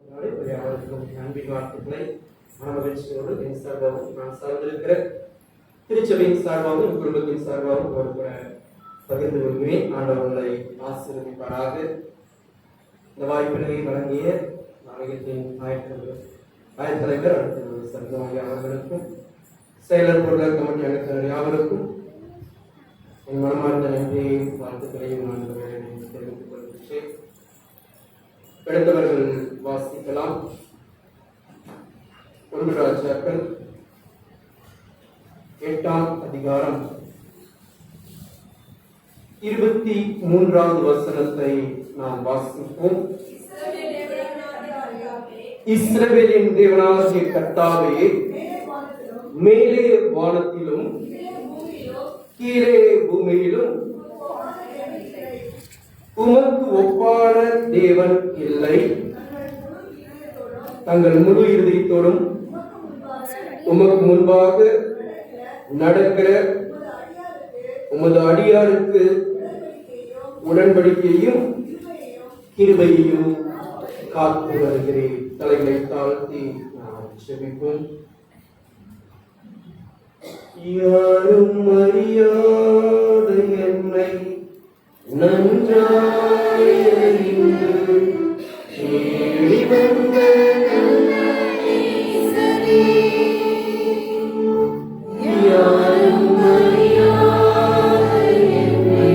அன்பின் வார்த்தைகளை மனமகிழ்ச்சியோடு என் சார்பாகவும் நான் சார்ந்திருக்கிற திருச்சபையின் சார்பாகவும் குடும்பத்தின் சார்பாகவும் ஒரு பகிர்ந்து கொள்கிறேன். ஆண்டவர்களை ஆசீர்வதிப்பாராக. இந்த வாய்ப்பினை வழங்கிய ஆலயத்தின் ஆயத்தலைவர் அடுத்த சங்கமாகி அவர்களுக்கும் செயலர் பொருளாதார கமிட்டி அங்கத்தினர் யாவருக்கும் என் மனமார்ந்த நன்றியையும் வாழ்த்துக்களையும் நான் தெரிவித்துக் கொள்கிறேன். எடுத்தவர்கள் வாசிக்கலாம். 1 ராஜாக்கள் 8ஆம் அதிகாரம் 23வது வசனத்தை நாம் வாசிப்போம். இஸ்ரவேலின் தேவனாகிய கர்த்தாவே, மேலே வானத்திலும் கீழே பூமியிலும் உமக்கு ஒப்பான தேவன் இல்லை. தங்கள் முழு இருதயத்தோடும் உமக்கு முன்பாக நடக்கிற உமது அடியாருக்கு உடன்படிக்கையும் கிருபையையும் காத்து வருகிறேன். தலைகளை தாழ்த்தி நாம் செபிப்போம். யாரும் அறியாத என்னை நன்றாய் அறிந்து தேடி வந்த நல்ல நேசரே, யாரும் அறியாத என்னை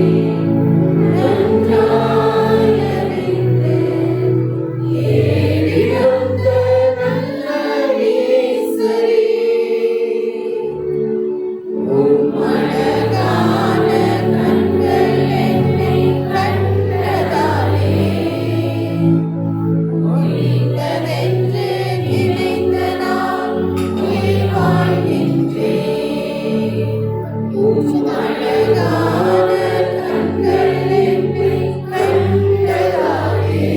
நன்றாய் அறிந்து தேடி வந்த நல்ல நேசரே, உம் அழகான கண்கள் என்னை கண்டதாலே ஒழிந்ததென்று நினைத்த நான் உயிர் வாழ்கின்றேன். உம் அழகான கண்கள் என்னை கண்டதாலே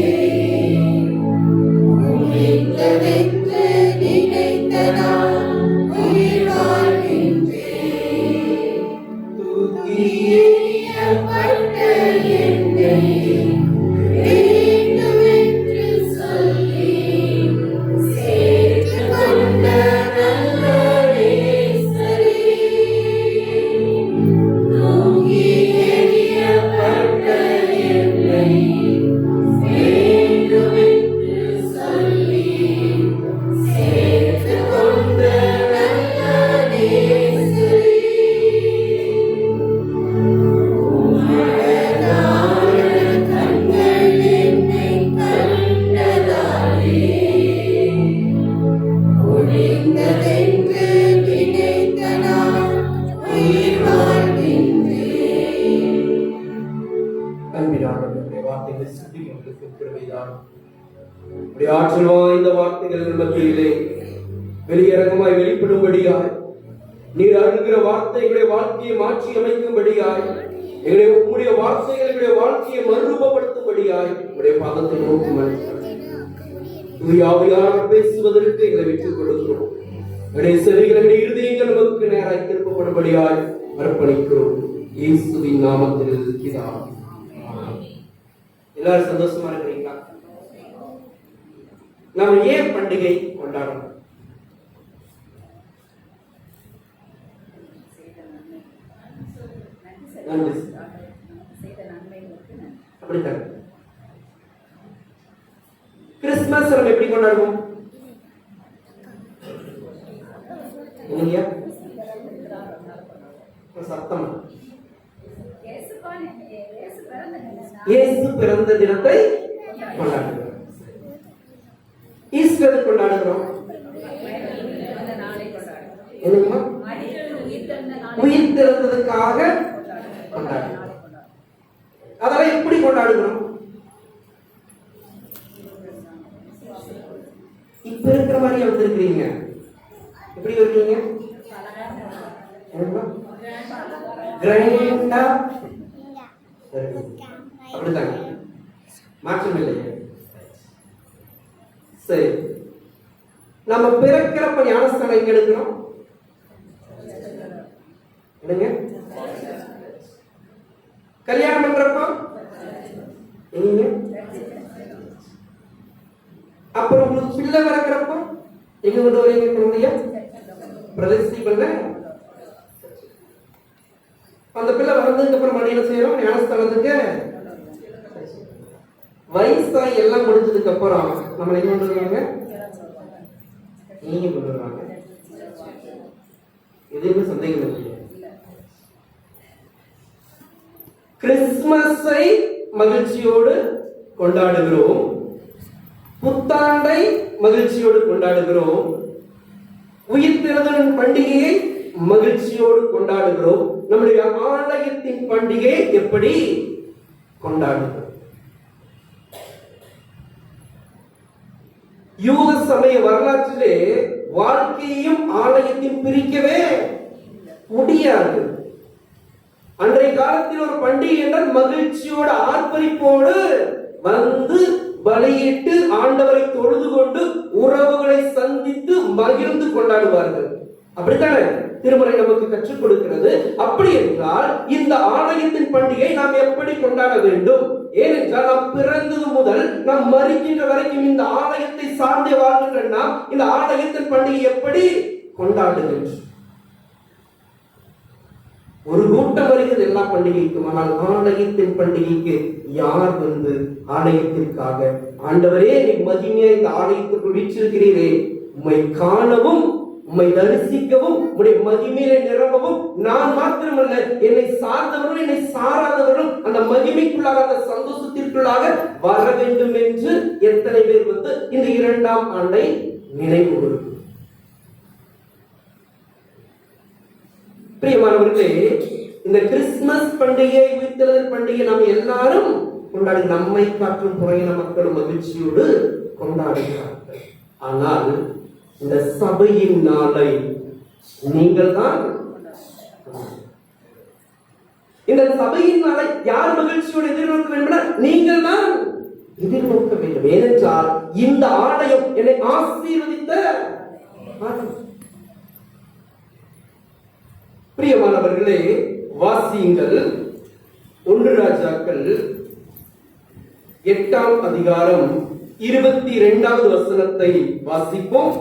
ஒழிந்ததென்று நினைத்த நான் உயிர் வாழ்கின்றேன். தூக்கி எறியப்பட்ட என்னை வேண்டுமென்று சொல்லி சேர்த்துக் கொண்ட நல்ல நேசரே, தூக்கி எறியப்பட்ட என்னை வேண்டுமென்று சொல்லி சேர்த்துக் கொண்ட நல்ல நேசரே, உம் அழகான கண்கள் என்னை கண்டதாலே ஒழிந்ததென்று நினைத்த நான் உயிர் வாழ்கின்றேன். அன்பினானவர்களே, வார்த்தைகள் சித்திகளுக்கு கிருபைதான். உடைய ஆற்றல் வாய்ந்த வார்த்தைகள் மத்தியிலே வெளியரங்கமாய் வெளிப்படும்படியாய், நீர் அருகிற வார்த்தைகளுடைய வாழ்க்கையை மாற்றி அமைக்கும்படியாய், எங்களுடைய உம்முடைய வார்த்தைகளுடைய வாழ்க்கையை மறுரூபப்படுத்தும்படியாய் உடைய பாதத்தை நோக்கி மனிதர் பேசுவதற்கு எங்களை விட்டுக் கொடுக்கிறோம். எங்களுடைய செவிகள், எங்களுடைய இருதயங்கள் நமக்கு நேராய் திருப்பப்படும்படியாய் அர்ப்பணிக்கிறோம். இயேசுவின் நாமத்தில் பிதாவே. எல்லாரும் சந்தோஷமா இருக்கிறீங்களா? நாம் ஏன் பண்டிகை கொண்டாடணும்? அப்படித்தான். கிறிஸ்துமஸ் நம்ம எப்படி கொண்டாடுவோம்? சத்தம். இயேசு பிறந்த தினத்தை கொண்டாடுகிறோம். ஈஸ்டர் கொண்டாடுகிறோம். உயிர் திறந்ததுக்காக கொண்டாடுகிறோம். அதெல்லாம் எப்படி கொண்டாடுகிறோம்? இப்ப இருக்கிற மாதிரி வந்திருக்கிறீங்க. எப்படி இருக்கீங்க? கிராண்டா அப்படித்தாங்க, மாற்றம் இல்லை. சரி, நம்ம பிறக்கிறப்ப ஞானஸ்தானம் எங்க எடுக்கிறோம்? கல்யாணம் பண்றப்போ எங்க? அப்புறம் உங்களுக்கு பிள்ளை பிறக்கிறப்போ எங்க கொண்டு வரீங்க குழந்தைய? பிரதிஷ்டை பண்ண. அந்த பிள்ளை வளர்ந்ததுக்கு அப்புறம் மணி என்ன செய்யறோம்? ஞானஸ்தானத்துக்கு. வயசாகி எல்லாம் முடிஞ்சதுக்கு அப்புறம் நம்மளை எங்க கொண்டு வருவாங்க? நீங்க கொண்டு வருவாங்க. எதுவுமே சந்தேகம் இல்லை. கிறிஸ்துமஸை மகிழ்ச்சியோடு கொண்டாடுகிறோம், புத்தாண்டை மகிழ்ச்சியோடு கொண்டாடுகிறோம், உயிர்த்தெழுதலின் பண்டிகையை மகிழ்ச்சியோடு கொண்டாடுகிறோம். நம்முடைய ஆலயத்தின் பண்டிகையை எப்படி கொண்டாடுகிறோம்? யூத சமய வரலாற்றிலே வாழ்க்கையையும் ஆலயத்தையும் பிரிக்கவே முடியாது. அன்றைய காலத்தில் ஒரு பண்டிகை என்றால் மகிழ்ச்சியோடு ஆர்ப்பரிப்போடு வந்து பலியிட்டு ஆண்டவரை தொழுது கொண்டு உறவுகளை சந்தித்து மகிழ்ந்து கொண்டாடுவார்கள். அப்படித்தானே திருமறை நமக்கு கற்றுக் கொடுக்கிறது. அப்படி என்றால் இந்த ஆலயத்தின் பண்டிகை நாம் எப்படி கொண்டாட வேண்டும்? ஏனென்றால் நாம் பிறந்தது முதல் நாம் மரிக்கின்ற வரைக்கும் இந்த ஆலயத்தை சார்ந்தே வாழ்கின்ற நாம் இந்த ஆலயத்தின் பண்டிகை எப்படி கொண்டாடுகின்றோம்? ஒரு கூட்டம் வருகிறது எல்லா பண்டிகைக்கும். ஆனால் ஆலயத்தின் பண்டிகைக்கு யார் வந்து ஆலயத்திற்காக, ஆண்டவரே நீ மகிமையா இந்த ஆலயத்துக்குள் வீற்றிருக்கிறீரே, உம்மை காணவும் உம்மை தரிசிக்கவும் உம்முடைய மகிமையிலே நிரம்பவும் நான் மாத்திரமல்ல என்னை சார்ந்தவர்களும் என்னை சாராதவர்களும் அந்த மகிமைக்குள்ளாக அந்த சந்தோஷத்திற்குள்ளாக வர வேண்டும் என்று எத்தனை பேர் வந்து இந்த 2ஆம் ஆண்டை நினைவு கூறும்? பிரியமானவர்களே, இந்த கிறிஸ்துமஸ் பண்டிகை, உயிர்த்தெழுதல் பண்டிகை நாம் எல்லாரும் கொண்டாடி நம்மை காற்றும் புறையின மக்களும் மகிழ்ச்சியோடு கொண்டாடுகிறார்கள். ஆனால் இந்த சபையின் நாளை நீங்கள் தான், இந்த சபையின் நாளை யார் மகிழ்ச்சியோடு எதிர்நோக்க வேண்டும்? நீங்கள் தான் எதிர்நோக்க வேண்டும். ஏனென்றால் இந்த ஆலயம் என்னை ஆசீர்வதித்த ஆலயம். பிரியமானவர்களே, வாசியுங்கள் 1 ராஜாக்கள் 8ஆம் அதிகாரம் 22வது வசனத்தை வாசிப்போம்.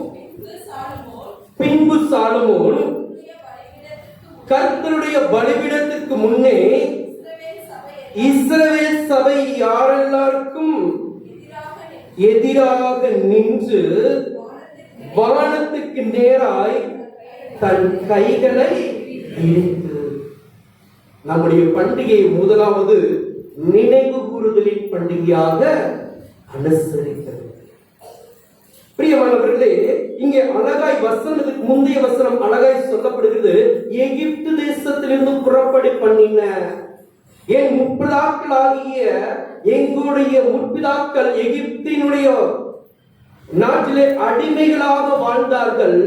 பின்பு சாலமோன் கர்த்தருடைய பலிபீடத்திற்கு முன்னே இஸ்ரவேல் சபை யாரெல்லாருக்கும் எதிராக நின்று வானத்துக்கு நேராய் தன் கைகளை இணைத்து, நம்முடைய பண்டிகை முதலாவது நினைவு கூறுதலின் பண்டிகையாக அனுசரிக்கிறது. பிரியமானவர்களே, இங்கே அழகாய் வசனத்துக்கு முந்தைய வசனம் அழகாய் சொல்லப்படுகிறது. எகிப்து தேசத்திலிருந்து புறப்படி பண்ணின என் முற்பிதாக்களாகிய எங்களுடைய முற்பிதாக்கள் எகிப்தினுடைய நாட்டிலே அடிமைகளாக வாழ்ந்தார்கள்.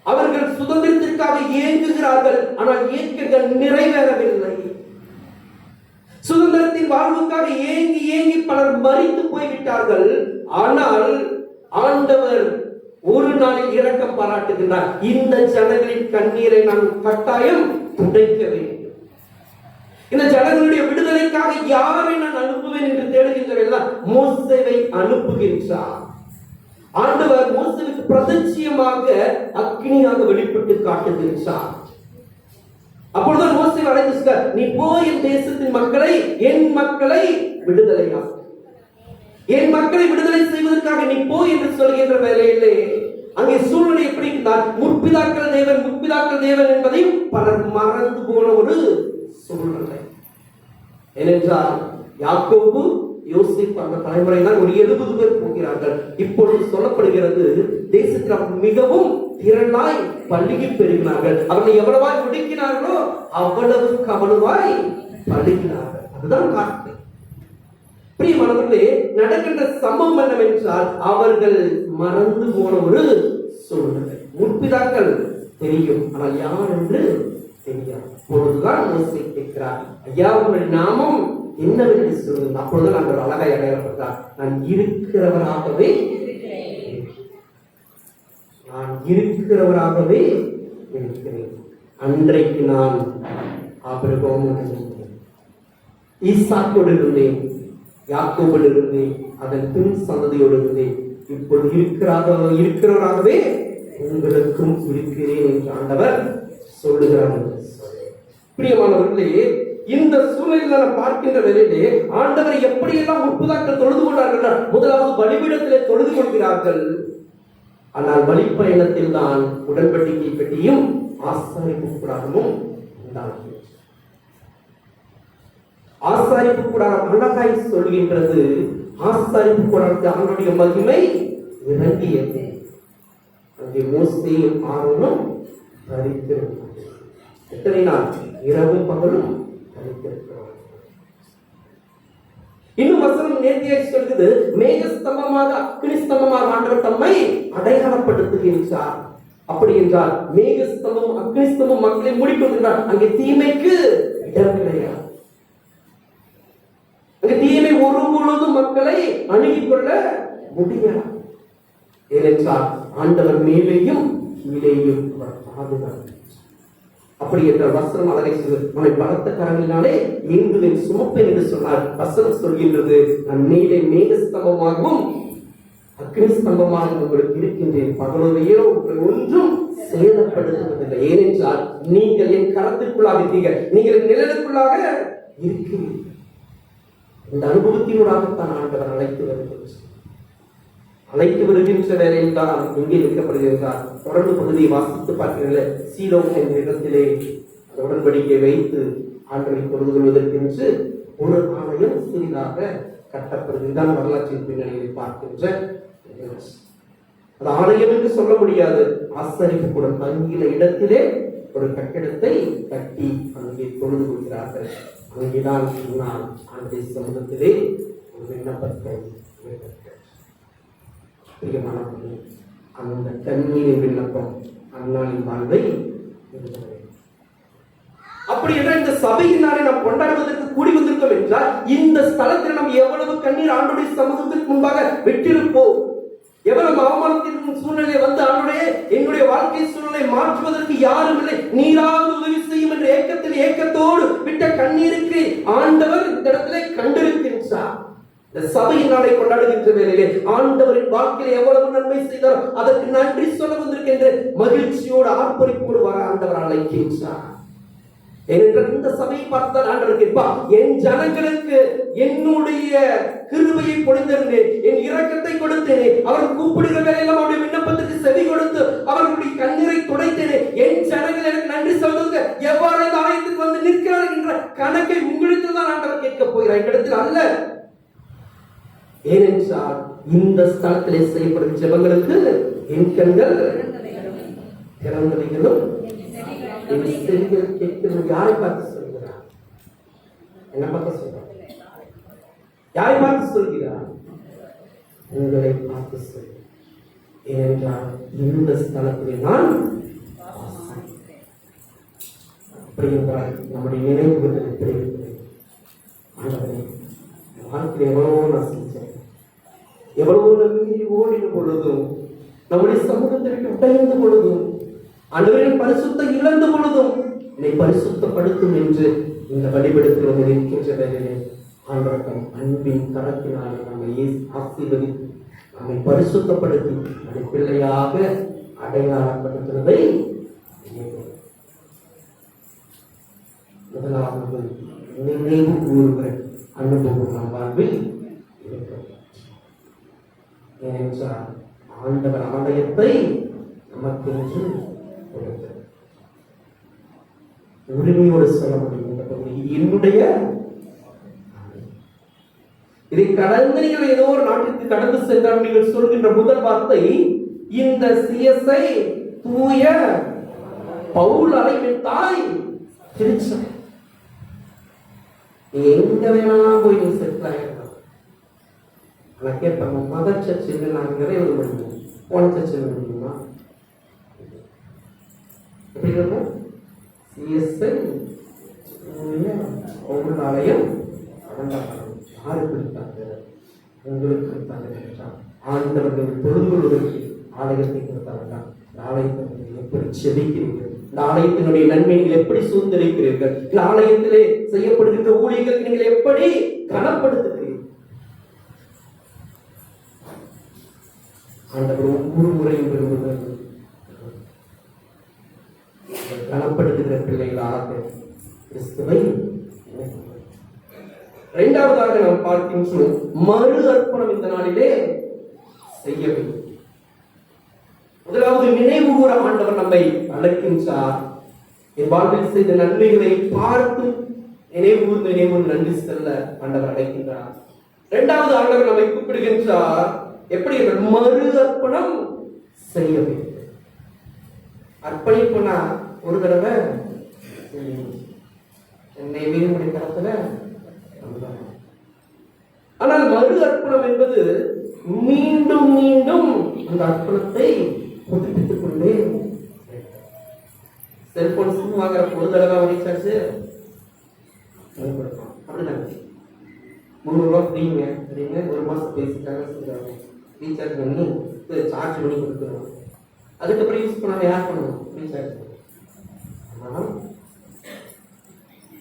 அவர்கள் சுதந்திரத்திற்காக ஏங்குகிறார்கள். ஆனால் ஏக்கங்கள் நிறைவேறவில்லை. சுதந்திரத்தின் வாழ்வுக்காக ஏங்கி ஏங்கி பலர் மரித்து போய்விட்டார்கள். ஆனால் ஆண்டவர் ஒரு நாளில் இரக்கம் பாராட்டுகின்றார். இந்த ஜனங்களின் கண்ணீரை நான் கட்டாயம் துடைக்க வேண்டும். இந்த ஜனங்களுடைய விடுதலைக்காக யாரை நான் அனுப்புவேன் என்று தேடுகின்றவர்கள் மோசேவை அனுப்புகின்றார். ஆண்டவர் மோசேவுக்கு பிரத்யட்சமாக அக்னியாக வெளிப்பட்டு காட்டுகின்றார். அப்பொழுதுதான் மோசேவை அழைத்து, நீ போய் என் தேசத்தின் மக்களை, என் மக்களை விடுதலையா, என் மக்களை விடுதலை செய்வதற்காக நீ போய் என்று சொல்கின்ற வேலையிலே அங்கே சூழ்நிலை எப்படி இருந்தால் முற்பிதாக்கள் தேவன் முற்பிதாக்கள் தேவன் என்பதையும் பலர் மறந்து போன ஒரு சூழ்நிலை. ஏனென்றால் யாக்கோபு யோசிப்பு அந்த தலைமுறை தான் ஒரு 70 பேர் போகிறார்கள். இப்பொழுது சொல்லப்படுகிறது தேசத்தில் மிகவும் திரளாய் பள்ளிக்கு பெருகினார்கள். அவர்கள் எவ்வளவாய் ஒடுக்கினார்களோ அவ்வளவுக்கு அவ்வளவாய் பள்ளிக்கினார்கள். அதுதான் காட்டு. பிரியமானவர்களே, நடக்கின்ற சம்பவம் என்னவென்றால் அவர்கள் மறந்து போன ஒரு சூழ்நிலை. முற்பிதாக்கள் தெரியும், ஆனால் யார் என்று தெரியாது. அப்பொழுதுதான் மோசே கேட்கிறார், ஐயா உங்கள் நாமம் என்னவென்று சொல்லுங்கள். அப்பொழுது நாங்கள் அழகாய் அடையாளப்பட்டார், நான் இருக்கிறவராகவே இருக்கிறேன். அன்றைக்கு நான் ஆபிரகாமோடு ஈசாக்கோடு இருந்தேன், யாக்கோபோடு இருந்தேன், அதன் பின் சந்ததியோடு இருந்தேன். இப்பொழுது இருக்கிறவராகவே உங்களுக்கும் இருக்கிறேன் என்று ஆண்டவர் சொல்லுகிறார். பிரியமானவர்களே, இந்த சூழ்நிலையில் நாம் பார்க்கின்ற வேளையிலே ஆண்டவரை எப்படியெல்லாம் முற்பதாக்கள் தொழுது கொண்டார்கள். முதலாவது பலிபீடத்திலே தொழுது கொள்கிறார்கள். ஆனால் வழிப்பயணத்தில் தான் உடன்படிக்கை பெட்டியும் ஆசாரிப்பு கூடாரமும் உண்டாகிறது. ஆசாரிப்பு கூடாரம் அழகாய் சொல்கின்றது. ஆசாரிப்பு கூடாரத்தில் அவனுடைய மகிமை இறங்கியது. அங்கே மோசேயும் ஆரோனும் தரித்திருந்தார்கள். எத்தனை நாள்? இரவும் பகலும் தரித்திருக்கிறார்கள். இன்னும் வசனம் நேர்த்தியாய் சொல்கிறது, மேகஸ்தம்பமாக அக்னி ஸ்தம்பமாக ஆண்டவர் தம்மை அடையாளப்படுத்துகின்றார். அப்படி என்றால் மேகஸ்தம்பம் அக்னி ஸ்தம்பம் மக்களை மூடிக்கொள்கின்றார். அங்கே தீமைக்கு இடம் கிடையாது. அங்கே தீமை ஒரு பொழுதும் மக்களை அணுகிக் கொள்ள முடியாது. ஏனென்றால் ஆண்டவர் மேலேயும் கீழேயும் பாதுகாப்பு. அப்படி என்ற வசனம் அழகை அவனை பலத்த கரங்களினாலே ஏங்குவேன் சுமப்பேன் என்று சொன்னார். வசனம் சொல்கின்றது, நான் மேலே மேகஸ்தம்பமாகவும் அக்னி ஸ்தம்பமாகவும் உங்களுக்கு இருக்கின்றேன். பகலோரையோ உங்களை ஒன்றும் சேதப்படுத்துவதில்லை. ஏனென்றால் நீங்கள் என் கரத்திற்குள்ளாக இருப்பீர்கள், நீங்கள் என் நிழலுக்குள்ளாக இருக்கிறீர்கள். இந்த அனுபவத்தினூடாகத்தான் ஆண்டவர் அழைத்து வருகின்ற வேலையில் தான் எங்கே வைக்கப்படுகிறார். தொடர்ந்து பகுதியை வாசித்து பார்க்கிறீர்கள். சீலோ என்ற இடத்திலே உடன்படிக்கை வைத்து ஆண்டவரை தொழுது கொள்வதற்கென்று ஒரு ஆலயம் சிறிதாக கட்டப்படுகிறது. வரலாற்றின் பின்னணியை பார்க்கின்ற அது ஆலயம் என்று சொல்ல முடியாது. ஆசரிப்பு கூட தங்கிய இடத்திலே ஒரு கட்டிடத்தை கட்டி அங்கே தொழுது கொள்கிறார்கள். அங்கேதான் நான் ஆண்டை சமூகத்திலே ஒரு விண்ணப்பத்தை அந்த கண்ணீரின் விண்ணப்பம் அந்நாளின் வாழ்வை. அப்படி என்றால் இந்த சபையினாலே நாம் கொண்டாடுவதற்கு கூடி வந்திருக்கோம் என்றால் இந்த ஸ்தலத்தில் நாம் எவ்வளவு கண்ணீர் ஆண்டுடைய சமூகத்திற்கு முன்பாக விட்டிருப்போம். எவ்வளவு அவமானத்தின் சூழ்நிலை வந்து ஆண்டுடைய என்னுடைய வாழ்க்கை சூழ்நிலை மாற்றுவதற்கு யாரும் இல்லை, நீராவது உதவி செய்யும் என்ற ஏக்கத்தோடு விட்ட கண்ணீருக்கு ஆண்டவர் இந்த இடத்திலே கண்டிருக்கின்றார். இந்த சபையின் நாளை கொண்டாடுகின்ற வேளையிலே ஆண்டவரின் வாழ்க்கையில் எவ்வளவு நன்மை செய்தாரோ அதற்கு நன்றி சொல்ல வந்திருக்கின்ற மகிழ்ச்சியோடு ஆர்ப்பரிப்போடு வர ஆண்டவர் அழைக்கின்றார். ஏனென்றால் இந்த சபையை பார்த்தால் ஆண்டவர் கேட்பார், என் ஜனங்களுக்கு என்னுடைய கிருபையை பொழிந்திருந்தேன், என் இரக்கத்தை கொடுத்தேனே, அவர் கூப்பிடுகிற வேலையெல்லாம் அவருடைய விண்ணப்பத்துக்கு செவி கொடுத்து அவர்களுடைய கண்ணீரை துடைத்தேனே, என் ஜனங்கள் எனக்கு நன்றி சொல்லுங்க, எவ்வாறு இந்த ஆலயத்துக்கு வந்து நிற்கிறார் என்ற கணக்கை உங்களுக்கு தான் ஆண்டவர் கேட்க போகிறார், இடத்தில் அல்ல. ஏனென்றால் இந்த ஸ்தலத்திலே செய்யப்படும் ஜெபங்களுக்கு என் கண்கள் திறந்தவைகளும் என் செவிகள் கேட்கிறது. யாரை பார்த்து சொல்கிறார்? என்ன பார்த்து சொல்றார்? யாரை பார்த்து சொல்கிறார்? உங்களை பார்த்து சொல்கிறார். ஏனென்றால் இந்த ஸ்தலத்திலே நான் அப்படி என்றால் நம்முடைய நினைவுகள் எப்படி இருக்கிறது? ஆண்டவரே, வாழ்க்கையில் எவ்வளவோ நான் செஞ்சேன், எவ்வளவோ நம்பி ஓடின பொழுதும், நம்முடைய சமூகத்திற்கு உடைந்த பொழுதும், ஆண்டவரின் பரிசுத்தம் இழந்த பொழுதும் என்னை பரிசுத்தப்படுத்தும் என்று இந்த வழிபடத்தில் வந்து நிற்கின்ற வேலையிலே ஆண்டவர் தம் அன்பின் கரத்தினாலே நம்மை ஆசீர்வதித்து நம்மை பரிசுத்தப்படுத்தி நம்மை பிள்ளையாக அடையாளப்படுத்துவதை முதலாவது நினைவு கூறுகிற அனுபவம் நம் வாழ்வில் இருக்கிறது. ஏனென்றால் ஆண்டவர் ஆலயத்தை நமக்கு என்று கொடுத்தார். உரிமையோடு சொல்ல முடியும், இந்த பகுதி இது என்னுடைய. இதை கடந்து நீங்கள் ஏதோ ஒரு நாட்டிற்கு கடந்து சென்றால் நீங்கள் சொல்கின்ற முதல் வார்த்தை, இந்த சிஎஸ்ஐ தூய பவுல் அலைவின் தாய் திருச்சபை. நீங்க எங்க வேணா போய் நீங்க செட்டில் ஆகிடலாம். ஆனா கேட்பாங்க, மத சர்ச்சில் நாங்கள் நிறைய முடியும், போன சர்ச்சில் முடியுமா? எப்படி இருக்கும்? சிஎஸ்ஐ ஒவ்வொரு ஆலயம் யாரு கொடுத்தாங்க? உங்களுக்கு கொடுத்தாங்க. ஆண்டவர்கள் தொழுது கொள்வதற்கு ஆலயத்தை கொடுத்தாங்க. ஆலயத்தை எப்படி செபிக்கிறீர்கள்? இந்த ஆலயத்தினுடைய நன்மை நீங்கள் எப்படி சூழ்ந்திருக்கிறீர்கள்? இந்த ஆலயத்திலே செய்யப்படுகின்ற ஊழியர்களுக்கு நீங்கள் எப்படி கனப்படுத்துகிறீர்கள்? ஆண்டவர் ஒவ்வொரு முறையும் விரும்புகிறது கனப்படுத்துகிற பிள்ளைகளாக கிறிஸ்துவை. இரண்டாவதாக நாம் பார்க்கின்றோம், மறு அர்ப்பணம் இந்த நாளிலே செய்ய வேண்டும். முதலாவது நினைவு கூற ஆண்டவர் நம்மை அழைக்கின்றார். என் வாழ்வில் செய்த நன்மைகளை பார்த்து நினைவு நன்றி செல்ல ஆண்டவர் அழைக்கின்றார். இரண்டாவது ஆண்டவர் நம்மை கூப்பிடுகின்றார். எப்படி? மறு அர்ப்பணம் செய்ய வேண்டும். அர்ப்பணிப்புனா ஒரு தடவை என்னை வீடுமுறை தரத்துல. ஆனால் மறு அர்ப்பணம் என்பது மீண்டும் மீண்டும் அந்த அர்ப்பணத்தை புதுப்பித்துக் கொண்டே. செல்போன் சிம் வாங்குற ஒரு தடவை ரீசார்ஜ் அப்படிதான் 300 ரூபா ஃப்ரீங்க, சரிங்க, ஒரு மாசம் பேசிட்டாங்க சொல்றாங்க, ரீசார்ஜ் பண்ணி சார்ஜ் பண்ணி கொடுத்துருவாங்க. அதுக்கப்புறம் யூஸ் பண்ணாம யார் பண்ணணும்? ரீசார்ஜ். ஆனால்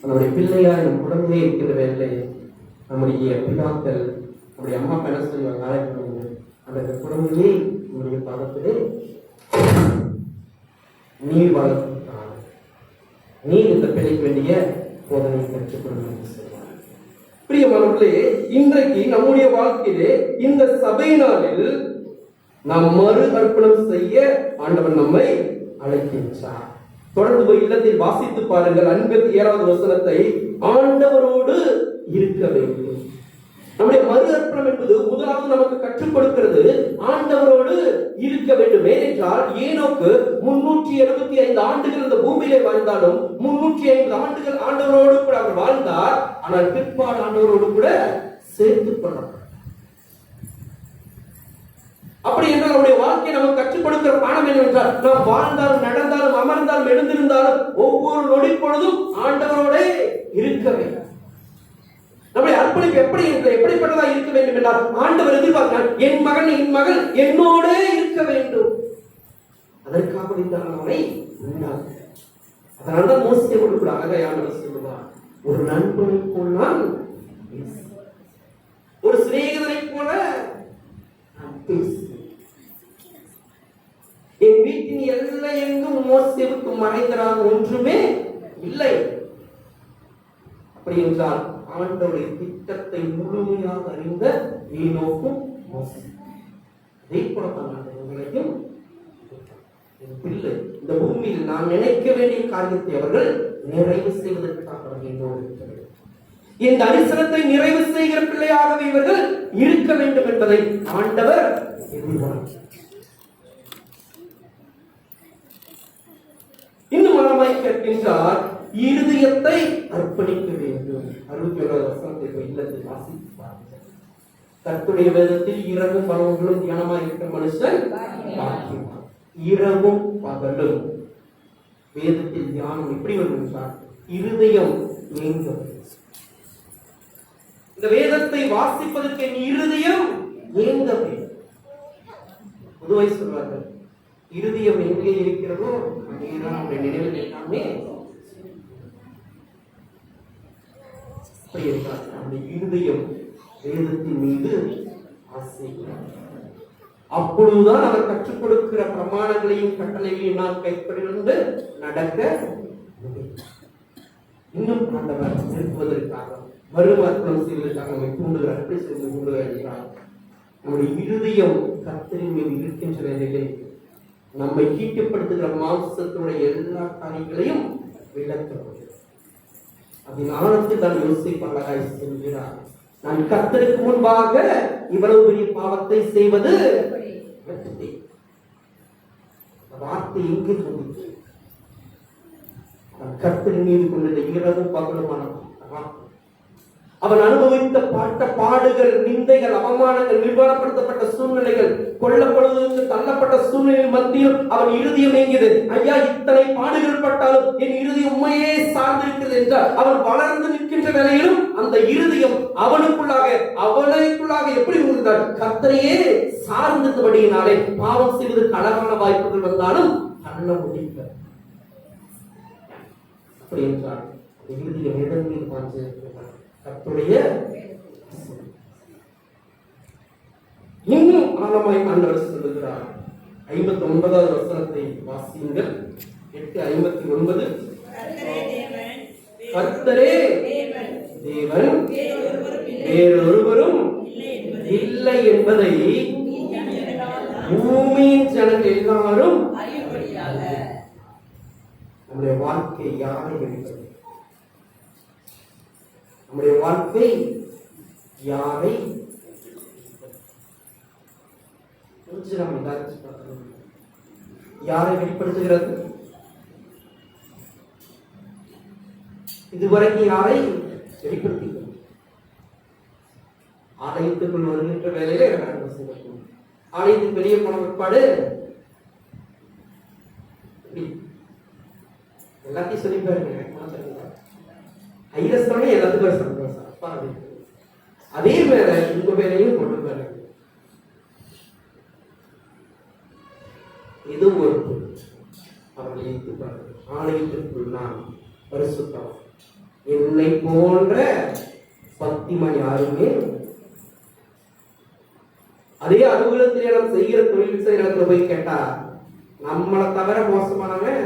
நம்முடைய பிள்ளையா நம் குழந்தையே இருக்கிற வேலை நம்முடைய பிள்ளாக்கள் நம்முடைய அம்மா அப்பா என்ன சொல்லுவாங்க, நாளைக்கு பண்ணுங்க, அந்த குழந்தையே நம்முடைய பாதத்திலே நீர் வளர்க்கிறார், நீர் இந்த பிள்ளைக்கு வேண்டிய போதனை கற்றுக்கொள்ள சொல்வார். பிரியமானவர்களே, இன்றைக்கு நம்முடைய வாழ்க்கையிலே இந்த சபை நாளில் நாம் மறு அர்ப்பணம் செய்ய ஆண்டவர் நம்மை அழைக்கின்றார். தொடர்ந்து போய் இல்லத்தில் வாசித்து பாருங்கள். 57வது வசனத்தை, ஆண்டவரோடு இருக்க வேண்டும். நம்முடைய மறு அர்ப்பணம் என்பது முதலாவது நமக்கு கற்றுக் கொடுக்கிறது ஆண்டவரோடு இருக்க வேண்டும். ஏனென்றால் ஏனோக்கு 375 ஆண்டுகள் இந்த பூமியிலே வாழ்ந்தாலும் 350 ஆண்டுகள் ஆண்டவரோடு கூட அவர் வாழ்ந்தார். ஆனால் பிற்பாடு ஆண்டவரோடு கூட சேர்த்துக் கொள்ளப்பட்டார். அப்படி என்றால் நம்முடைய வாழ்க்கை நமக்கு கற்றுக் கொடுக்கிற பாடம் என்னவென்றால், நாம் வாழ்ந்தாலும் நடந்தாலும் அமர்ந்தாலும் எழுந்திருந்தாலும் ஒவ்வொரு நொடி பொழுதும் ஆண்டவரோட இருக்க வேண்டும். நம்முடைய அர்ப்பணிப்பு எப்படிப்பட்டதா இருக்க வேண்டும் என்றால், ஆண்டவர் எதிர்பார்க்கிறார், என் மகன் என் மகள் என்னோட இருக்க வேண்டும். அதற்காக இந்த அவனை அதனால்தான் மோசே ஒரு அழகையான சொல்லுவார், ஒரு நண்பனை போல் நான், ஒரு சிநேகிதனை போல நான் பேசுவேன். என் வீட்டின் எல்லை எங்கும் மோசேவுக்கு மறைந்தராக ஒன்றுமே இல்லை. அப்படி என்றால் ஆண்டவருடைய திட்டத்தை முழுமையாக அறிந்த ஏனோக்கும் மோசே, அதே போல உங்களையும் என் பிள்ளை இந்த பூமியில் நான் நினைக்க வேண்டிய காரியத்தை அவர்கள் நிறைவு செய்வதற்காக என் தரிசனத்தை நிறைவு செய்கிற பிள்ளையாகவே இவர்கள் இருக்க வேண்டும் என்பதை ஆண்டவர் எதிர்பார்க்கிறார். இன்னும் மனமாய் கேட்கின்றார், இருதயத்தை அர்ப்பணிக்க வேண்டும். 61வது வசனத்தை இல்லத்தில் வாசிப்பார். கர்த்தருடைய வேதத்தில் இரவும் பகலும் தியானமாய் இருக்கிற மனுஷன் பாக்கியவான். இரவும் பகலும் வேதத்தில் தியானம் எப்படி வரும் என்றால், இருதயம் ஏங்கும். இந்த வேதத்தை வாசிப்பதற்கு என் இருதயம் ஏங்க வேண்டும். பொதுவாய் சொல்வார்கள், இருதயம் எங்கே இருக்கிறதோ அங்கேதான் நம்முடைய நினைவில் எல்லாமே. நம்முடைய இருதயம் வேதத்தின் மீது ஆசைக்கிறார். அப்பொழுதுதான் அவர் கற்றுக் கொடுக்கிற பிரமாணங்களையும் கட்டளைகளையும் நாம் கைப்பற்றிருந்து நடக்க இன்னும் ஆண்டவர் திருப்புவதற்காக மறுமாற்றம் செய்வதற்காக நம்மை தூண்டுகிறார். எப்படி செய்து தூண்டுகிறார் என்றால், நம்முடைய இருதயம் கர்த்தரின் மீது இருக்கின்ற நிலையிலே நம்மை கீழ்ப்படுத்துகிற மாம்சத்தினுடைய எல்லா காரியங்களையும் விளக்க. அதன் ஆழத்தில் தான் யோசிப்பாளராய் சொல்கிறார், நான் கர்த்தருக்கு முன்பாக இவ்வளவு பெரிய பாவத்தை செய்வது வார்த்தை எங்கே சொல்லுது? கர்த்தரின் மீது கொண்ட இரவும் பகலுமான அவன் அனுபவித்த பாடுகள், நிந்தைகள், அவமானங்கள், நிர்வாணப்படுத்தப்பட்ட சூழ்நிலைகள், கொல்லப்படுவதற்கு தள்ளப்பட்ட சூழ்நிலை மத்தியில் அவன் இருதயம் ஏங்கியது. ஐயா, இத்தனை பாடுகள் பட்டாலும் என் இருதயம் உண்மையே சார்ந்திருக்கிறது என்றால், அவன் வளர்ந்து நிற்கின்ற நிலையிலும் அந்த இருதயம் அவனுக்குள்ளாக எப்படி இருந்தால் கர்த்தரையே சார்ந்தபடியினாலே பாவம் செய்வதற்கு அழகான வாய்ப்புகள் வந்தாலும் தள்ள முடியல. அப்படி என்றால் இருதயம் எதன் மீது பாய்ச்சிருக்கிறார்? கர்த்தருடைய இன்னும் ஆழமாய் ஆண்டவர் சொல்லுகிறார். 59வது வசனத்தை வாசியுங்கள். 8:59. கர்த்தரே தேவன், வேறொருவரும் இல்லை என்பதை பூமியின் ஜனங்கள் எல்லாரும் நம்முடைய வாழ்க்கை யாரை வெளிப்படுது? நம்முடைய வாழ்க்கை யாரை நாம் யாரை வெளிப்படுத்துகிறது? இதுவரைக்கும் யாரை வெளிப்படுத்துகிறது? ஆலயத்துக்குள் வருகின்ற வேலையில ஆலயத்துக்கு வெளியே போன பிற்பாடு எல்லாத்தையும் சொல்லி பாருங்க. ஐரஸ்தானே எல்லாத்துக்கும் சந்தோஷம். அப்பா அதே மேல உங்க வேலையும் கொண்டு பாருங்க. இது ஒரு அவர்களை ஆலயத்திற்குள் நான் பரிசுத்தம் என்னை போன்ற பக்திமான் யாருமே. அதே அலுவலகத்திலே நாம் செய்கிற தொழில் செய்கிற இடத்துல போய் கேட்டா நம்மளை தவிர மோசமானவன்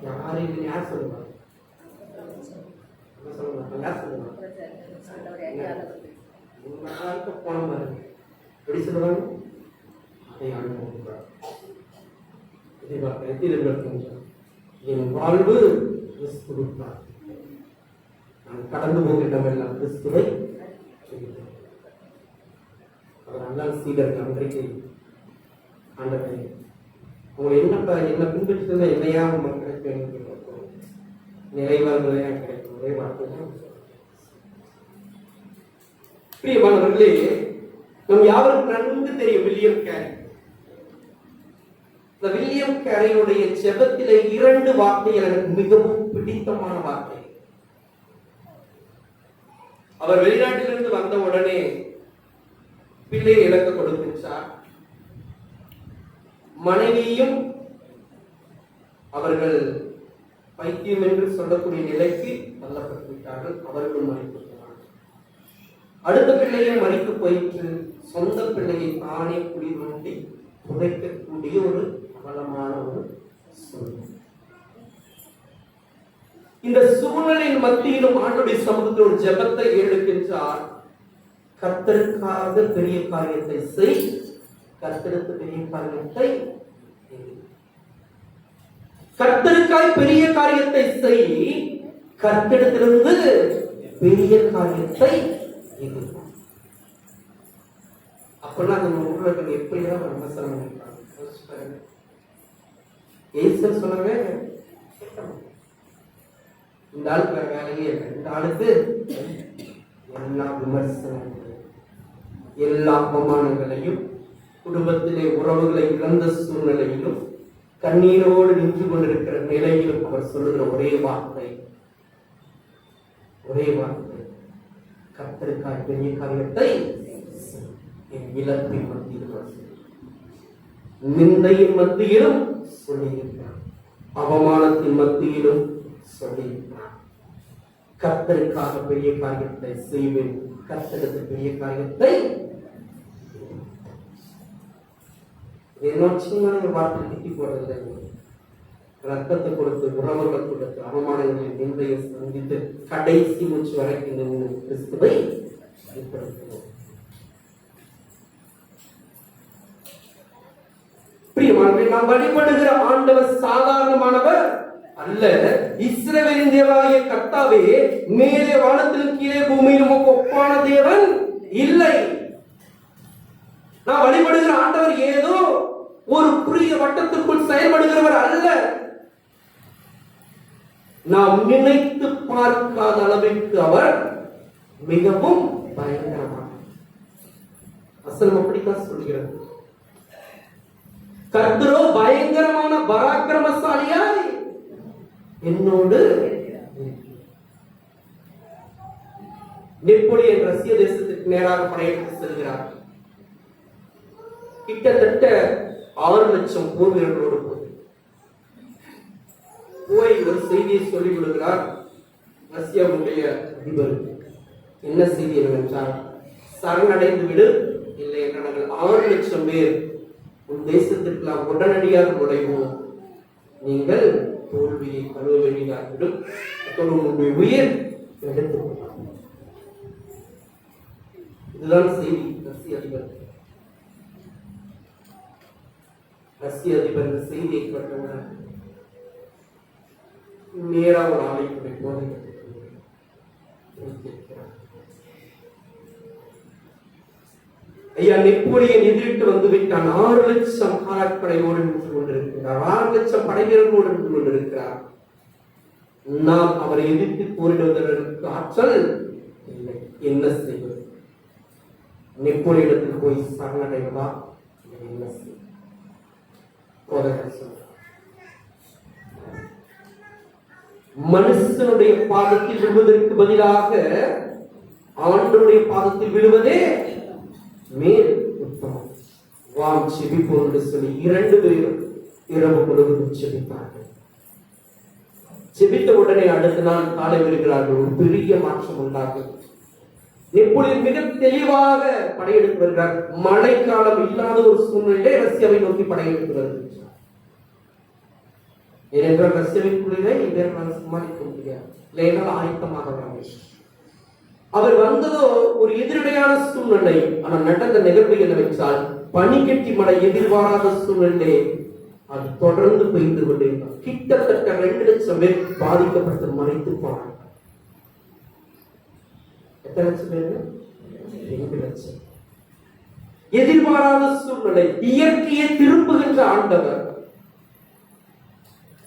யாரு யார் சொல்லுவாங்க? யார் சொல்லுவாங்க? போன மாதிரி எப்படி சொல்லுவாங்க? அதை அனுபவிக்கிறார். என் வாழ்வு கிறிஸ்துவுக்காக. நான் கடந்து போகின்றவெல்லாம் கிறிஸ்துவை அதனால சீடர்கள் அன்றைக்கு ஆண்டவரே அவங்க என்ன பின்பற்றிருந்தா என்னையா மக்களுக்கு நிறைவார்களே கிடைக்கும் ஒரே வார்த்தை. பிரியமானவர்களே, நம் யாவருக்கும் நன்கு தெரியும் வில்லியம் கேரி. இந்த வில்லியம் கேரியுடைய ஜெபத்திலே 2 வார்த்தைகள் எனக்கு மிகவும் பிடித்தமான வார்த்தை. அவர் வெளிநாட்டிலிருந்து வந்த உடனே பிள்ளை இழக்க கொடுக்கின்றார். மனைவியும் அவர்கள் பைத்தியம் என்று சொல்லக்கூடிய நிலைக்கு தள்ளப்பட்டு விட்டார்கள். அவர்களும் மறித்து போனார்கள். அடுத்த பிள்ளையும் மறித்து போயிற்று. சொந்த பிள்ளையை தானே குடி தோண்டி புதைக்கக்கூடிய ஒரு அவலமான ஒரு சூழ்நிலை. இந்த சூழ்நிலையின் மத்தியிலும் ஆண்டவருடைய சமூகத்தில் ஒரு ஜெபத்தை எடுக்கின்றார். கர்த்தருக்காக பெரிய காரியத்தை செய், கர்த்தருக்கு பெரிய காரியத்தை, கர்த்தருக்காய் பெரிய காரியத்தை செய், கர்த்தரிடத்திலிருந்து பெரிய காரியத்தை எதிர்பார்க்க. அப்பெல்லாம் நம்ம ஊழல்கள் எப்படிதான் விமர்சனம் பண்ணிருக்காங்க. ஏசர் சொன்னாங்க, இந்த ஆளுக்கு வேற வேலையே இல்லை, இந்த ஆளுக்கு எல்லா விமர்சனங்களும் எல்லா அவமானங்களையும் குடும்பத்திலே உறவுகளை இழந்த சூழ்நிலையிலும் கண்ணீரோடு நின்று கொண்டிருக்கிற நிலையிலும் அவர் சொல்லுகிற ஒரே வார்த்தை கர்த்தருக்காய் பெரிய காரியத்தை என் இழப்பின் மத்தியிலும் நிந்தையின் மத்தியிலும் சொல்லியிருக்கிறார், அவமானத்தின் மத்தியிலும் சொல்லியிருக்கிறார். கர்த்தருக்காக பெரிய காரியத்தை செய்வேன், கர்த்தருக்கு பெரிய காரியத்தை. சின்ன வார்த்தை திட்டி போடுறது, ரத்தத்தை கொடுத்து உறவுகளை கொடுத்து அவமானங்களை நிந்தையை சந்தித்து கடைசி மூச்சு வரைக்கும் கிறிஸ்துவை ஏற்படுத்துவோம். நாம் வழிபடுகிற ஆண்டவர் சாதாரணமானவர் அல்ல. இஸ்ரவேலின் தேவனாகிய கர்த்தாவே, மேலே வானத்திலும் கீழே பூமியிலும் ஒப்பான தேவன் இல்லை. நான் வழிபடுகிற ஆண்டவர் ஏதோ ஒரு குறுகிய வட்டத்திற்குள் செயல்படுகிறவர் அல்ல. நாம் நினைத்து பார்க்காத அளவிற்கு அவர் மிகவும் பயங்கரமான. வசனம் அப்படித்தான் சொல்கிறது. கர்த்தரோ பயங்கரமான பராக்கிரமசாலியாய் என்னோடு. நெப்போலியன் ரஷ்ய தேசத்துக்கு நேராக படையெடுத்து செல்கிறார். கிட்டத்தட்ட 6 லட்சம் போர் வீரர்களோடு போய் ஒரு செய்தியை சொல்லி விடுகிறார் ரஷ்யாவுடைய அதிபர். என்ன செய்தி என்னவென்றால், சரணடைந்து விடு, இல்லை நாங்கள் 6,00,000 பேர் உன் தேசத்திற்கு உடனடியாக நுழைவோம், நீங்கள் தோல்வியை கழுவ வேண்டியதாகிடும், அத்தோடு உங்களுடைய உயிர் எடுத்துக்கொள்ளலாம். இதுதான் செய்தி. ரஷ்ய அதிபர் இந்த செய்தியை கேட்டவுடன் நேரா ஒரு ஆலைக்குடைய போதை ஐயா நெப்போலியன் எதிரிட்டு வந்து விட்டான். 6,00,000 காலாட்படையோடு நின்று கொண்டிருக்கிறார், 6,00,000 படைவீரர்களோடு நின்று கொண்டிருக்கிறார். நாம் அவரை எதிர்த்து போரிடுவதற்கு ஆற்றல் இல்லை. என்ன செய்வது? நெப்போலியனுக்கு போய் சரணடைவதா? என்ன செய்வது? மனுஷனுடைய பாதத்தில் விழுவதற்கு பதிலாக ஆண்டவருடைய பாதத்தில் விழுவதே மேல் உத்தமம். வாம் செபிப்போம் என்று சொல்லி 2 பேரும் இரவு முழுவதும் செபித்தார்கள். செபித்த உடனே அடுத்த நாள் காலை வருகிறார்கள். ஒரு பெரிய மாற்றம் உண்டாகும். நெப்போலியன் மிக தெளிவாக படையெடுத்து வருகிறார். மழைக்காலம் இல்லாத ஒரு சூழ்நிலை ரஷ்யாவை நோக்கி படையெடுத்து வருகிறார். ஏனென்றால் ரஷ்யாவின் குளிரை இவர்களால் சமாளிக்க முடியாது, இல்லையென்றால் ஆயத்தமாக வராங்க. அவர் வந்ததோ ஒரு எதிரடையான சூழ்நிலை. ஆனால் நடந்த நிகழ்வு என்னவென்றால் பனிக்கட்டி மழை, எதிர்பாராத சூழ்நிலை. அது தொடர்ந்து பெய்து கொண்டிருந்தார். கிட்டத்தட்ட 2,00,000 பேர் பாதிக்கப்பட்டு மறைத்து போனார். எத்தனை லட்சம் பேர்? 2,00,000. எதிர்பாராத சூழ்நிலை. இயற்கையை திரும்புகின்ற ஆண்டவர்.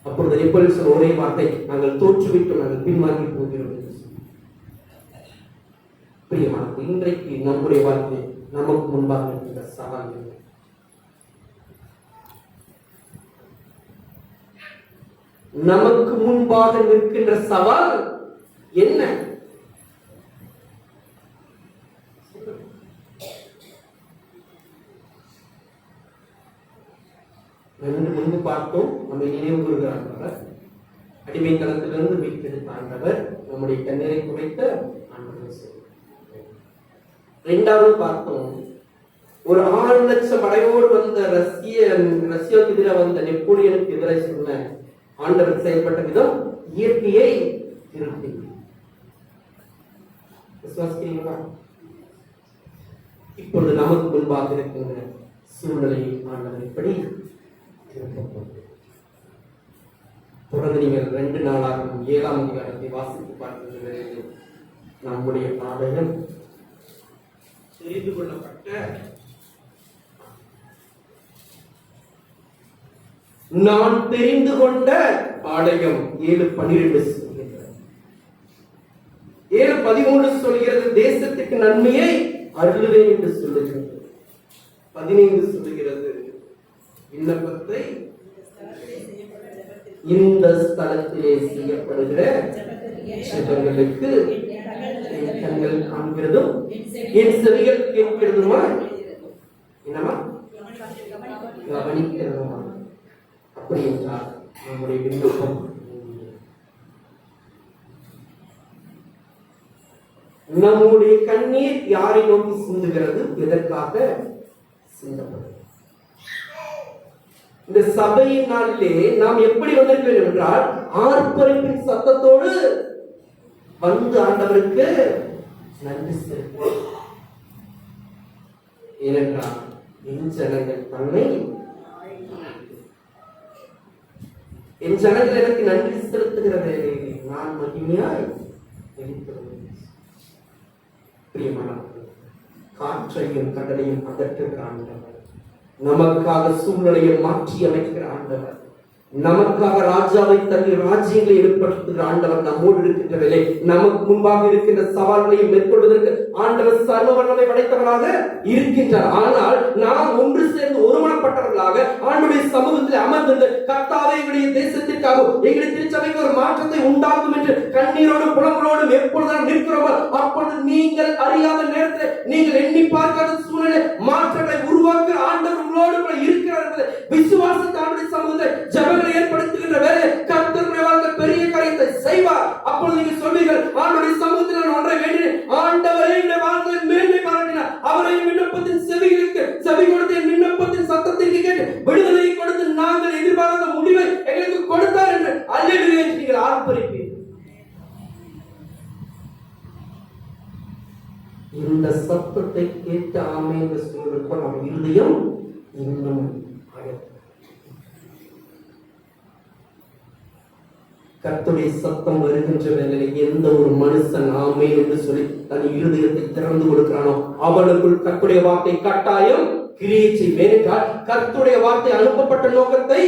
அப்பொழுது எப்படி சொல்ல ஒரே வார்த்தை, நாங்கள் தோற்றுவிட்டோம், நாங்கள் பின்வாங்கி போகிறோம். பிரியமானது, இன்றைக்கு நம்முடைய வாழ்க்கை நமக்கு முன்பாக இருக்கின்ற சவால் என்ன? நமக்கு முன்பாக நிற்கின்ற சவால் என்ன? முன்பு பார்த்தோம், நம்மை நினைவு கூறுகிறார். அடிமைத்தனத்திலிருந்து மீட்டெடுத்த ஆண்டவர், நம்முடைய கண்ணீரை குறைத்த ஆண்டவர். 2வது பார்த்தோம், ஒரு 6,00,000 படையோடு வந்த ரஷ்யாவுக்கு எதிராக வந்த நெப்போலியனுக்கு எதிராக சொன்ன ஆண்டவர் செயல்பட்ட விதம் இயற்கையை திருப்பி. விசுவாசிக்கிறீங்களா? இப்பொழுது நமக்கு முன்பாக இருக்கின்ற சூழ்நிலையை ஆண்டவர் எப்படி தொடர்ந்து நீங்கள் 2 நாளாகவும் 7ஆம் அதிகாரத்தை வாசித்து பார்க்கிறது. நம்முடைய ஆலயம் தெரிந்து கொள்ளப்பட்ட நான் தெரிந்து கொண்ட ஆலயம் 7:12 சொல்கிறது. 7:13 சொல்கிறது, தேசத்துக்கு நன்மையை அருளுவேன் என்று சொல்லுகிறது. 15 சொல்லுகிறது, விண்ணப்பத்தை இந்த ஸ்தலத்திலே செய்யப்படுகிற ஜெபங்களுக்கு என் கண்கள் காண்கிறதும் என் செவிகள் கேட்கிறதுமா என்னமா கவனிக்கிறதுமா. அப்படி என்றால் நம்முடைய விண்ணப்பம், நம்முடைய கண்ணீர் யாரை நோக்கி சிந்துகிறது? எதற்காக சிந்தப்படுகிறது? இந்த சபையின் நாளிலே நாம் எப்படி வந்திருக்கிறோம் என்றால், ஆர்ப்பரிப்பின் சத்தத்தோடு வந்து ஆண்டவருக்கு நன்றி செலுத்துவோம். ஏனென்றால் என் ஜனங்கள் தன்னை, என் ஜனங்கள் எனக்கு நன்றி செலுத்துகிற வேலையை நான் மகிமையாய் வெளிப்படுவேன். பிரியமானவர்களே, காற்றையும் கடலையும் அகற்றுகிற ஆண்டவர், நமக்காக சூழ்நிலையை மாற்றி அமைக்கிற ஆண்டவர், நமக்காக ராஜாவை தள்ளி ராஜ்யங்களை ஏற்படுத்துகிற ஆண்டவர் நம்மோடு இருக்கின்ற வேலை, நமக்கு முன்பாக இருக்கின்ற சவால்களையும் மேற்கொள்வதற்கு ஆண்டவர் சர்வ வல்லமை படைத்தவராக இருக்கின்றார். ஆனால் நாம் ஒன்று சேர்ந்து ஒருமனப்பட்டவர்களாக ஆண்டவருடைய சமூகத்தில் அமர்ந்து கர்த்தாவே எங்களுடைய தேசத்திற்காகவும் எங்களுடைய திருச்சபைக்கு ஒரு மாற்றத்தை உண்டாக்கும் என்று கண்ணீரோடு புலங்களோடும் எப்பொழுதும் நிற்கிறோமோ அப்பொழுது நீங்கள் அறியாத நேரத்தில் நீங்கள் எண்ணி பார்க்காத சூழ்நிலை மாற்றங்களை உருவாக்க ஆண்டவர் உங்களோடு கூட இருக்கிறார் என்பதை விசுவாசத்தை ஆண்டவருடைய சமூகத்தை ஜெபங்களை ஏற்படுத்துகின்ற வேலை கர்த்தருடைய வாழ்க்கை பெரிய காரியத்தை செய்வார். அப்பொழுது நீங்கள் சொல்வீர்கள், ஆண்டவருடைய சமூகத்தில் நான் ஒன்றை வேண்டினேன், ஆண்டவரே எங்களுடைய வாழ்க்கையை மேன்மை பாராட்டினார், அவரின் விண்ணப்பத்தின் செவிகளுக்கு செவி கொடுத்து என் விண்ணப்பத்தின் சத்தத்திற்கு கேட்டு விடுதலை கொடுத்து நாங்கள் எதிர்பாராத முடிவை எங்களுக்கு கொடுத்தார் என்று அல்லேலூயா என்று நீங்கள் ஆர்ப்பரிப்பீர்கள். இந்த சத்தத்தை கேட்டு ஆமென் என்று சொல்வதற்கு நம் இருதயம் இன்னும் கர்த்தருடைய சத்தம் வருகின்ற வேளையில் எந்த ஒரு மனுஷன் ஆமென் என்று சொல்லி தன் இருதயத்தை திறந்து கொடுக்கிறானோ அவனுக்குள் கர்த்தருடைய வார்த்தை கட்டாயம் கிரியை செய்யும். ஏனென்றால் கர்த்தருடைய வார்த்தை அனுப்பப்பட்ட நோக்கத்தை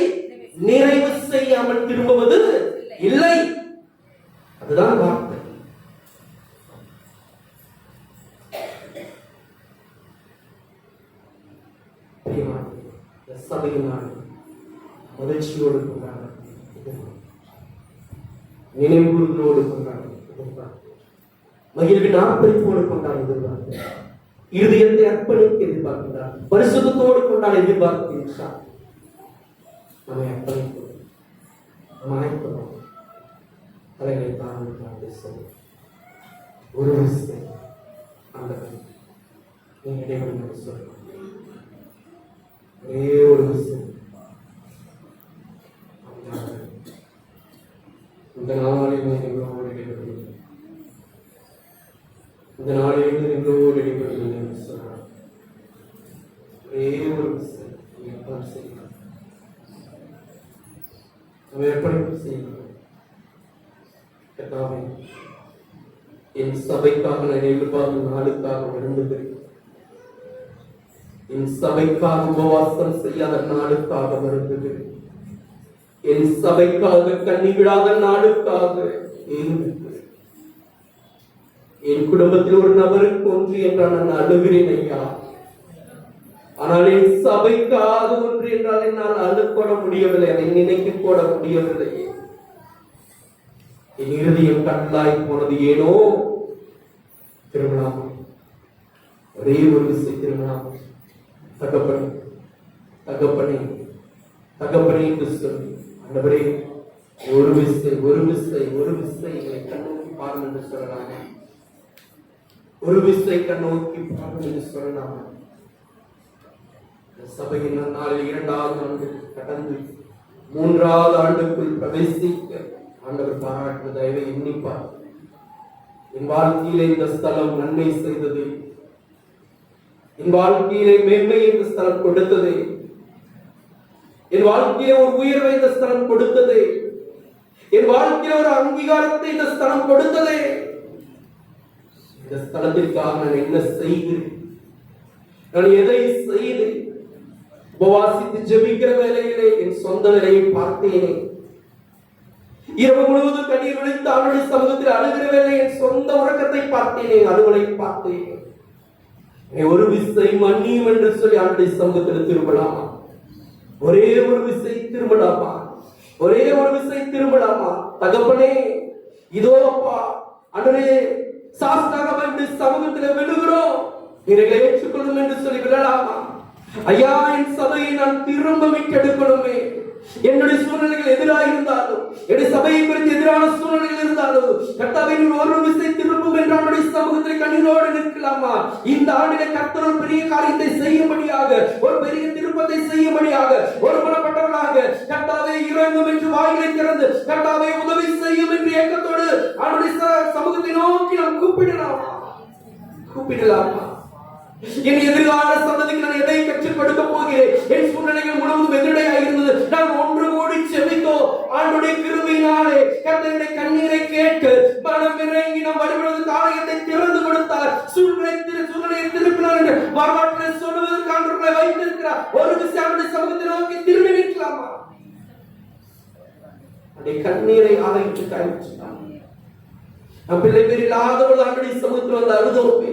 நிறைவு செய்யாமல் திரும்புவது இல்லை. அதுதான் வார்த்தை. சபையினால் மகிழ்ச்சியோடு கொண்டாட, நினைவுகளோடு கொண்டாட, மகிழ்வின் ஆர்ப்பரிப்போடு கொண்டாட எதிர்பார்க்கிறார். இருதயத்தை அர்ப்பணிக்க எதிர்பார்க்கிறார். பரிசுத்தத்தோடு கொண்டாட எதிர்பார்க்கிறார். நம்மை அர்ப்பணிக்கிறோம், நம்ம அனைத்தும் தலைகளை தாழ்ந்து ஒரு விஷயம் அந்த நீ இடைவெளி சொல்ல ஒரே ஒரு விஷயம், இந்த நாளில் எங்களோடு இடைவெளி, இந்த நாளில் எங்களோடு இடைவெளி சொல்றார். ஒரே ஒரு விஷயம் செய்யலாம், நம்ம எப்படி செய்யலாம். கர்த்தாவே, என் சபைக்காக நான் எதிர்பார்க்கும் நாளுக்காக வருந்துகிறேன். என் சபைக்காக உபவாசம் செய்யாத நாளுக்காக வருந்துகிறேன். என் சபைக்காக கண்ணி விடாத நாளுக்காக என் குடும்பத்தில் ஒரு நபருக்கு ஒன்று என்றால் நான் அழுகிறேன் ஐயா. ஆனால் என் சபைக்காக ஒன்று என்றால் என்னால் அழுப்பட முடியவில்லை, அதை நினைக்க கூட முடியவில்லை. என் இருதயம் கல்லாய் போனது ஏனோ. திருமணம் ஒரே ஒரு விஷயம், திருமணம் தகப்பனே தகப்பனே தகப்பனே என்று சொல்லி ஆண்டவரே ஒரு விசை எங்களை கண்ணோக்கி பாருங்கள் என்று சொல்லலாம். ஒரு விசை கண்ணோக்கி பாருங்கள் என்று சொல்லலாம். சபையின் நாளில் 2வது ஆண்டு கடந்து 3வது ஆண்டுக்குள் பிரவேசிக்க ஆண்டவர் பாராட்டு தயவை எண்ணிப்பார். என் வாழ்க்கையிலே இந்த ஸ்தலம் நன்மை செய்தது, என் வாழ்க்கையிலே மேன்மை இந்த ஸ்தலம் கொடுத்தது, என் வாழ்க்கையிலே ஒரு உயர்வை இந்த ஸ்தலம் கொடுத்தது, என் வாழ்க்கையிலே ஒரு அங்கீகாரத்தை இந்த ஸ்தலம் கொடுத்தது. இந்த ஸ்தலத்திற்காக நான் என்ன செய்கிறேன், நான் எதை செய்து உபவாசித்து ஜெபிக்கிற வேளையிலே என் சொந்த நிலையை பார்த்தேனே. இரவு முழுவதும் கண்ணீர் விழித்து அவனுடைய சமூகத்தில் அழுகிற வேளை என் சொந்த உறக்கத்தை பார்த்தேனே, அலுவலை பார்த்தேன். ஒரு விசை மன்னியும் என்று சொல்லி அவனுடைய சமூகத்தில் திரும்பலாமா? ஒரே ஒரு விசை திரும்பலாமா? ஒரே ஒரு விசை திரும்பலாமா? தகப்பனே இதோ அப்பா அன்றே சாஸ்தாகமாக சமூகத்தில் விழுகிறோம், இவர்களை ஏற்றுக்கொள்ளும் என்று சொல்லி விழலாமா? ஐயா, என் சபையை நான் திரும்ப மீட்டெடுக்கணுமே. என்னுடைய சூழ்நிலைகள் எதிராக இருந்தாலும், என்னுடைய சபையை குறித்து எதிரான சூழ்நிலைகள் இருந்தாலும், கர்த்தாவின் ஒரு விசை திரும்பும் என்று அவருடைய சமூகத்தில் கண்ணீரோடு நிற்கலாமா? இந்த ஆண்டிலே கர்த்தர் ஒரு பெரிய காரியத்தை செய்யும்படியாக, ஒரு பெரிய திருப்பத்தை செய்யும்படியாக, ஒரு குணப்பட்டவர்களாக கர்த்தாவே இறங்கும் என்று வாயிலை திறந்து கர்த்தாவே உதவி செய்யும் என்று ஏக்கத்தோடு அவருடைய சமூகத்தை நோக்கி நாம் கூப்பிடலாமா? என் எதிர்கால சந்ததிக்கு நான் எதை கற்றுக் கொடுக்க போகிறேன்? என் சூழ்நிலைகள் முழுவதும் எதிரடையாக இருந்தது. நான் ஒன்று கூடி செபித்தோ ஆண்டவருடைய கிருபையினாலே கர்த்தருடைய கண்ணீரை கேட்டு மனம் இறங்கி நாம் வழிபடுவதற்கு ஆலயத்தை திறந்து கொடுத்தார். சூழ்நிலையை திருப்பினார் என்று வரலாற்றில் சொல்லுவதற்கு ஆண்டவர்களை வைத்திருக்கிறார். ஒரு விஷயம் அவருடைய சமூகத்தை நோக்கி திரும்பி நிற்கலாமா? அந்த கண்ணீரை ஆலயத்து காய்ச்சினார். நம் பிள்ளை பேர் இல்லாதவர்கள் ஆண்டவருடைய சமூகத்தில் வந்து அழுதோமே.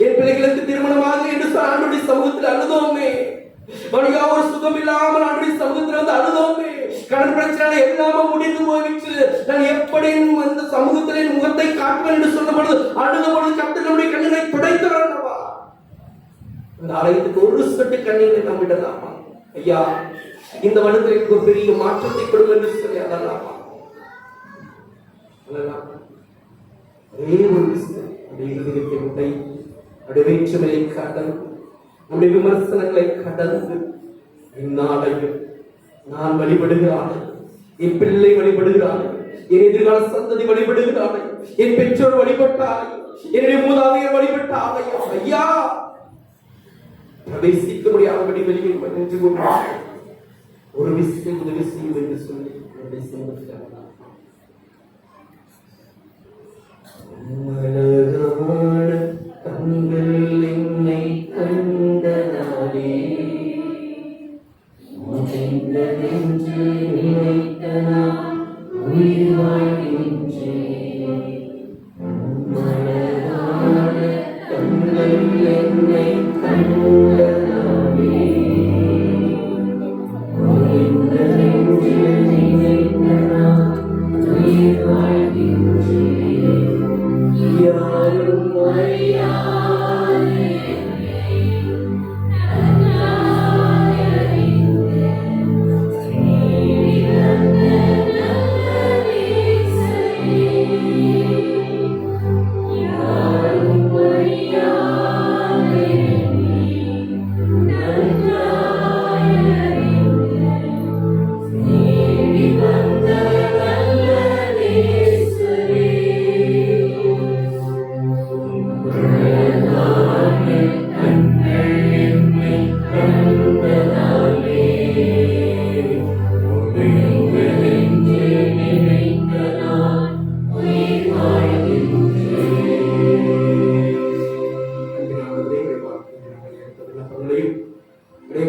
என் பிள்ளைகளுக்கு திருமணமாக என்று ஆண்டுடைய சமூகத்தில் அழுதோமே. வழியா ஒரு சுகம் இல்லாமல் ஆண்டுடைய சமூகத்தில் வந்து அழுதோமே. கடன் பிரச்சனை எல்லாமே முடிந்து போயிடுச்சு. நான் எப்படி அந்த சமூகத்தில் முகத்தை காட்டுவேன் என்று சொன்ன பொழுது அழுத பொழுது கர்த்தர் நம்முடைய கண்ணீரை துடைத்தவர் அல்லவா? அந்த ஆலயத்துக்கு ஒரு சொட்டு கண்ணீரை நாம் விடலாமா? ஐயா, இந்த வருடத்திற்கு ஒரு பெரிய மாற்றத்தை கொடுக்கும் என்று சொல்லி அதல்லாமா? ஒரே ஒரு விஷயம், அந்த இருதயத்தை உடை நம்முடைய வேற்றுமையை கடந்து, நம்முடைய விமர்சனங்களை கடந்து இந்நாளையும் நான் வழிபடுகிறானே, என் பிள்ளை வழிபடுகிறானே, என் எதிர்கால சந்ததி வழிபடுகிறானே, என் பெற்றோர் வழிபட்டாரை, என்னுடைய மூதாதையர் வழிபட்டாரை, ஐயா பிரவேசிக்க முடியாதபடி வெளியில் நின்று கொண்டு ஒரு விஷயம் உதவி செய்யும் என்று சொல்லி கண்கள் என்னை கண்டதாலே என்று நினைத்த நான் உயிர் வாழ்கின்றேன். மலரான கண்கள் என்னை கண்டதாலே என்று நினைத்த நான் உயிர் வாழ்கின்றேன். யாரும் அறியாதே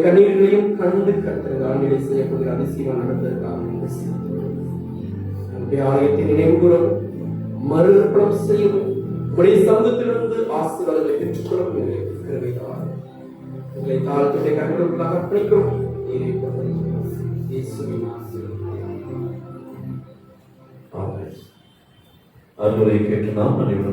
கண்ணீர்களையும் கண்டு கர்த்தர் ஆண்டிலே செய்யப்படுகிற அதிசயம் நடந்ததற்காக நம்முடைய ஆலயத்தை நினைவு கூறவும் மறுபலம் செய்யவும் உடைய சமூகத்திலிருந்து ஆசீர்வாதங்களை பெற்றுக்கொள்ளவும் உங்களை தாழ்த்துடைய கண்களுக்குள்ளாக அர்ப்பணிக்கிறோம். அருளை கேட்டு நாம் அனைவரும்